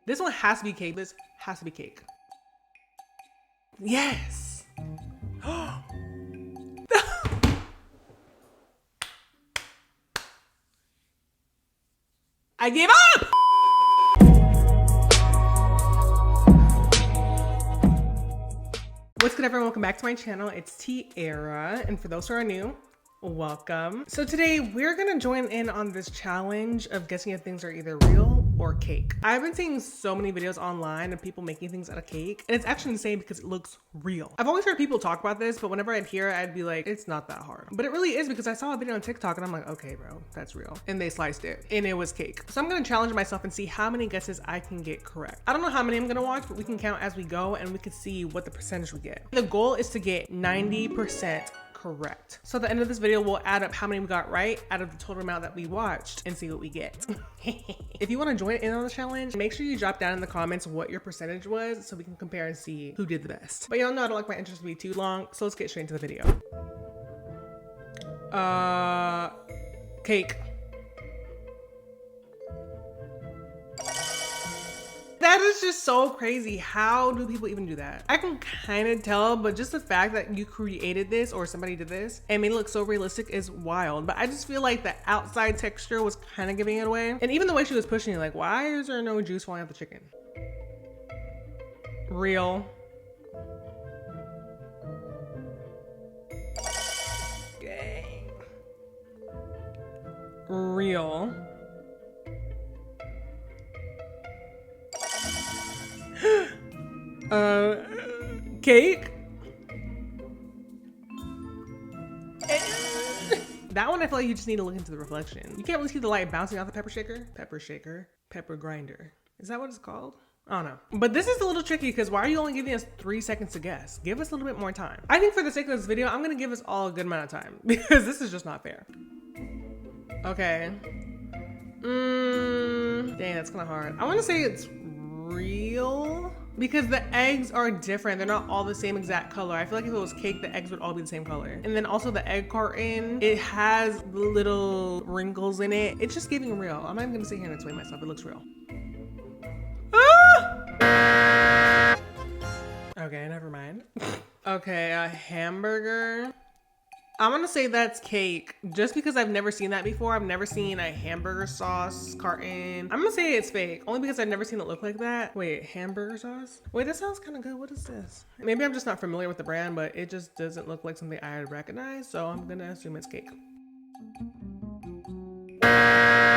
This one has to be cake. This has to be cake. Yes. I gave up. What's good, everyone? Welcome back to my channel. It's Tiara, and for those who are new, welcome. So today we're gonna join in on this challenge of guessing if things are either real or cake. I've been seeing so many videos online of people making things out of cake, and it's actually insane because it looks real. I've always heard people talk about this, but whenever I'd hear it, I'd be like, it's not that hard. But it really is, because I saw a video on TikTok and I'm like, okay, bro, that's real. And they sliced it and it was cake. So I'm gonna challenge myself and see how many guesses I can get correct. I don't know how many I'm gonna watch, but we can count as we go and we can see what the percentage we get. The goal is to get 90% correct. So at the end of this video, we'll add up how many we got right out of the total amount that we watched and see what we get. If you want to join in on the challenge, make sure you drop down in the comments what your percentage was so we can compare and see who did the best. But y'all know I don't like my intros to be too long, so let's get straight into the video. Cake. That is just so crazy. How do people even do that? I can kind of tell, but just the fact that you created this or somebody did this and made it look so realistic is wild. But I just feel like the outside texture was kind of giving it away. And even the way she was pushing it, like, why is there no juice falling out the chicken? Real. Dang. Real. Cake. That one I feel like you just need to look into the reflection. You can't really see the light bouncing off the pepper shaker. Pepper shaker, pepper grinder. Is that what it's called? I don't know. But this is a little tricky because why are you only giving us 3 seconds to guess? Give us a little bit more time. I think for the sake of this video, I'm gonna give us all a good amount of time because this is just not fair. Okay. Dang, that's kind of hard. I want to say it's real because the eggs are different. They're not all the same exact color. I feel like if it was cake, the eggs would all be the same color. And then also the egg carton, it has little wrinkles in it. It's just giving real. I'm not even gonna sit here and explain myself. It looks real. Ah! Okay, never mind. Okay, a hamburger. I'm gonna say that's cake just because I've never seen that before. I've never seen a hamburger sauce carton. I'm gonna say it's fake only because I've never seen it look like that. Wait, hamburger sauce? Wait, that sounds kind of good. What is this? Maybe I'm just not familiar with the brand, but it just doesn't look like something I would recognize. So I'm gonna assume it's cake.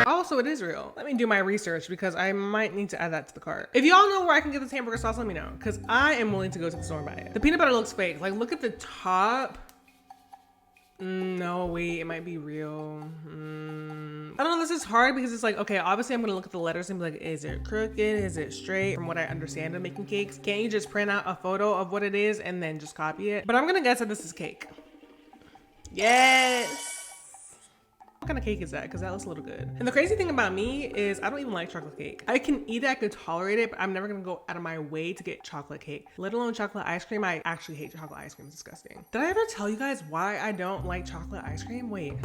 Also, it is real. Let me do my research because I might need to add that to the cart. If y'all know where I can get this hamburger sauce, let me know because I am willing to go to the store and buy it. The peanut butter looks fake. Like, look at the top. No, wait, it might be real. I don't know, this is hard because it's like, okay, obviously I'm gonna look at the letters and be like, is it crooked? Is it straight? From what I understand of making cakes, can't you just print out a photo of what it is and then just copy it? But I'm gonna guess that this is cake. Yes! What kind of cake is that? Because that looks a little good. And the crazy thing about me is I don't even like chocolate cake. I can eat it, I can tolerate it, but I'm never gonna go out of my way to get chocolate cake, let alone chocolate ice cream. I actually hate chocolate ice cream. It's disgusting. Did I ever tell you guys why I don't like chocolate ice cream? Wait,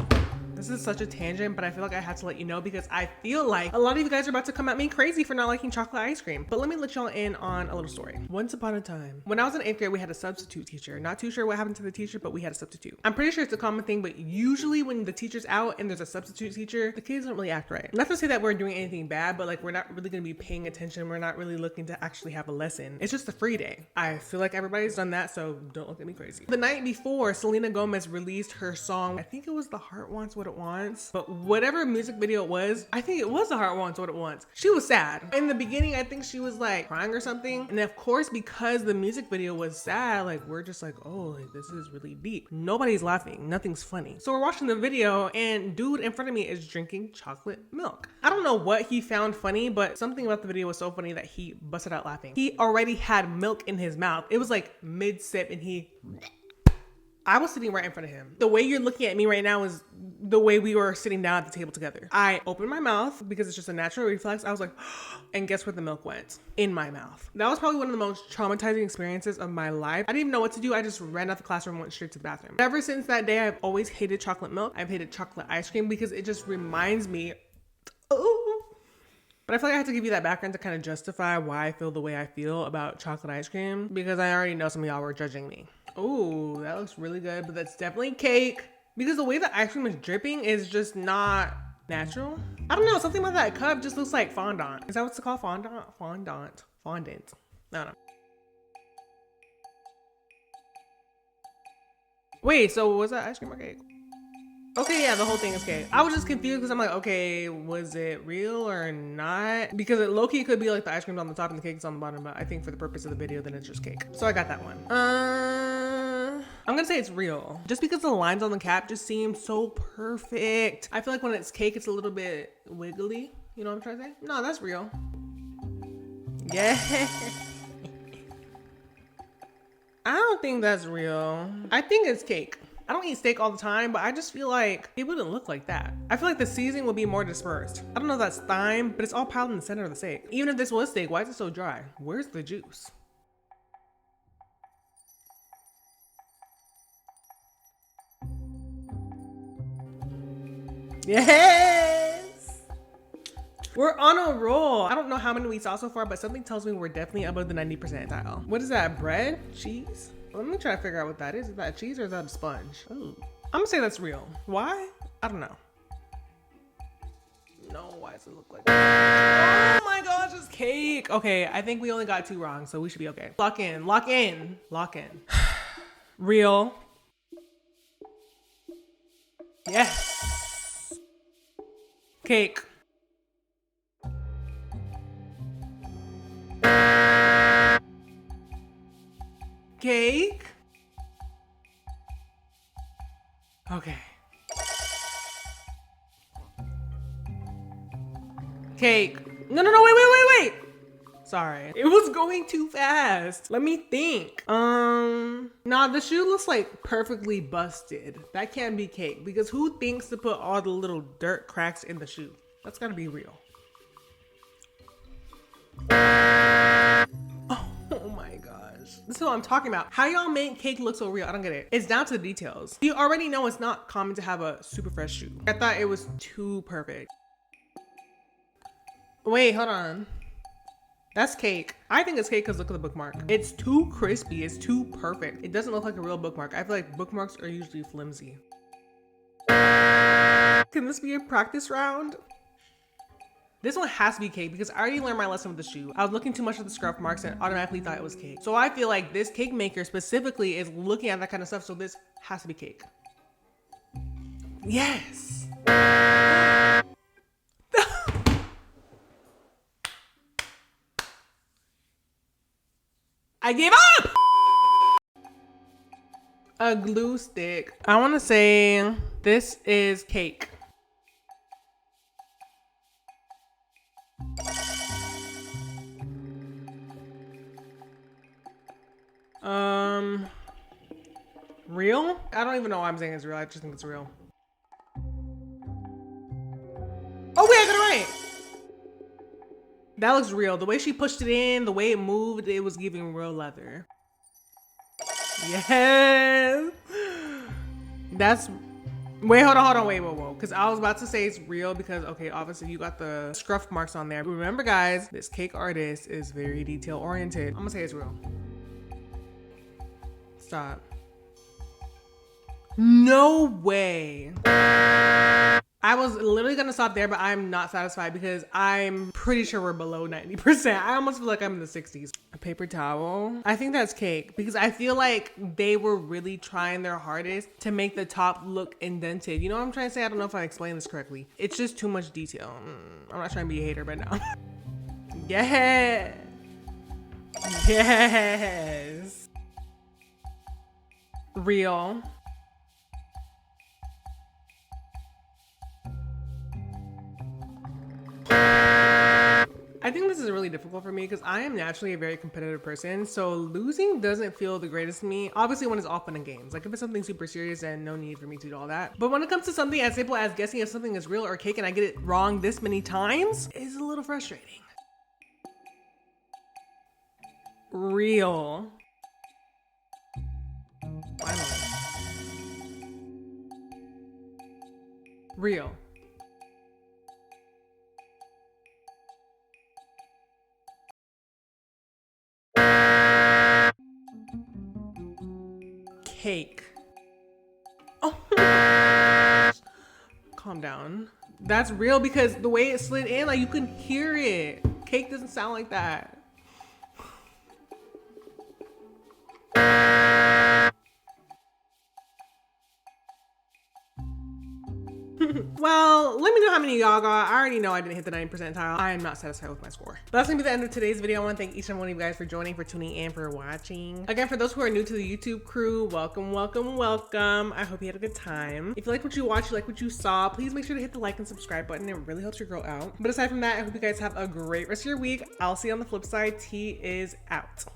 this is such a tangent, but I feel like I have to let you know because I feel like a lot of you guys are about to come at me crazy for not liking chocolate ice cream. But let me let y'all in on a little story. Once upon a time, when I was in 8th grade, we had a substitute teacher. Not too sure what happened to the teacher, but we had a substitute. I'm pretty sure it's a common thing, but usually when the teacher's out and there's a substitute teacher, the kids don't really act right. Not to say that we're doing anything bad, but like we're not really gonna be paying attention. We're not really looking to actually have a lesson. It's just a free day. I feel like everybody's done that, so don't look at me crazy. The night before, Selena Gomez released her song. I think it was The Heart Wants What It Wants, but whatever music video it was, I think it was The Heart Wants What It Wants. She was sad. In the beginning, I think she was like crying or something. And of course, because the music video was sad, like we're just like, oh, like, this is really deep. Nobody's laughing. Nothing's funny. So we're watching the video and dude in front of me is drinking chocolate milk. I don't know what he found funny, but something about the video was so funny that he busted out laughing. He already had milk in his mouth. It was like mid-sip and I was sitting right in front of him. The way you're looking at me right now is the way we were sitting down at the table together. I opened my mouth because it's just a natural reflex. I was like, and guess where the milk went? In my mouth. That was probably one of the most traumatizing experiences of my life. I didn't even know what to do. I just ran out the classroom and went straight to the bathroom. Ever since that day, I've always hated chocolate milk. I've hated chocolate ice cream because it just reminds me, oh, But I feel like I have to give you that background to kind of justify why I feel the way I feel about chocolate ice cream, because I already know some of y'all were judging me. Oh, that looks really good, but that's definitely cake. Because the way the ice cream is dripping is just not natural. I don't know, something about that cup just looks like fondant. Is that what's called? Fondant? Fondant. Fondant. I don't know. Wait, so was that ice cream or cake? Okay, yeah, the whole thing is cake. I was just confused because I'm like, okay, was it real or not? Because it low-key could be like the ice cream's on the top and the cake's on the bottom, but I think for the purpose of the video, then it's just cake. So I got that one. I'm gonna say it's real. Just because the lines on the cap just seem so perfect. I feel like when it's cake, it's a little bit wiggly. You know what I'm trying to say? No, that's real. Yeah. I don't think that's real. I think it's cake. I don't eat steak all the time, but I just feel like it wouldn't look like that. I feel like the seasoning would be more dispersed. I don't know if that's thyme, but it's all piled in the center of the steak. Even if this was steak, why is it so dry? Where's the juice? Yes! We're on a roll. I don't know how many we saw so far, but something tells me we're definitely above the 90 percentile. What is that, bread? Cheese? Let me try to figure out what that is. Is that cheese or is that a sponge? Ooh. I'm gonna say that's real. Why? I don't know. No, why does it look like that? Oh my gosh, it's cake. Okay, I think we only got 2 wrong, so we should be okay. Lock in, lock in, lock in. Real. Yes. Cake. Cake. Okay. Cake. No, wait. Sorry. It was going too fast. Let me think. Nah, the shoe looks like perfectly busted. That can't be cake because who thinks to put all the little dirt cracks in the shoe? That's gotta be real. Oh my gosh. This is what I'm talking about. How y'all make cake look so real? I don't get it. It's down to the details. You already know it's not common to have a super fresh shoe. I thought it was too perfect. Wait, hold on. That's cake. I think it's cake because look at the bookmark. It's too crispy. It's too perfect. It doesn't look like a real bookmark. I feel like bookmarks are usually flimsy. Can this be a practice round? This one has to be cake because I already learned my lesson with the shoe. I was looking too much at the scruff marks and automatically thought it was cake. So I feel like this cake maker specifically is looking at that kind of stuff. So this has to be cake. Yes. I gave up. A glue stick. I want to say this is cake. Real? I don't even know why I'm saying it's real. I just think it's real. Oh wait, I got it right. That looks real. The way she pushed it in, the way it moved, it was giving real leather. Yes. That's, wait, hold on, wait, whoa. Because I was about to say it's real because, okay, obviously you got the scruff marks on there. But remember guys, this cake artist is very detail oriented. I'm gonna say it's real. Stop. No way. I was literally gonna stop there, but I'm not satisfied because I'm pretty sure we're below 90%. I almost feel like I'm in the 60s. A paper towel. I think that's cake because I feel like they were really trying their hardest to make the top look indented. You know what I'm trying to say? I don't know if I explained this correctly. It's just too much detail. I'm not trying to be a hater, but no. Yeah. Yes. Real. I think this is really difficult for me because I am naturally a very competitive person. So losing doesn't feel the greatest to me. Obviously when it's all fun and games. Like if it's something super serious, then no need for me to do all that. But when it comes to something as simple as guessing if something is real or cake and I get it wrong this many times, it's a little frustrating. Real. Finally. Real. cake. Oh, calm down. That's real because the way it slid in, like you can hear it. Cake doesn't sound like that. Well, let me know how many y'all got. I already know I didn't hit the 90th percentile. I am not satisfied with my score. But that's gonna be the end of today's video. I want to thank each and one of you guys for joining, for tuning in, for watching. Again, for those who are new to the YouTube crew, welcome, welcome, welcome. I hope you had a good time. If you like what you watched, you like what you saw, please make sure to hit the like and subscribe button. It really helps your girl out. But aside from that, I hope you guys have a great rest of your week. I'll see you on the flip side. T is out.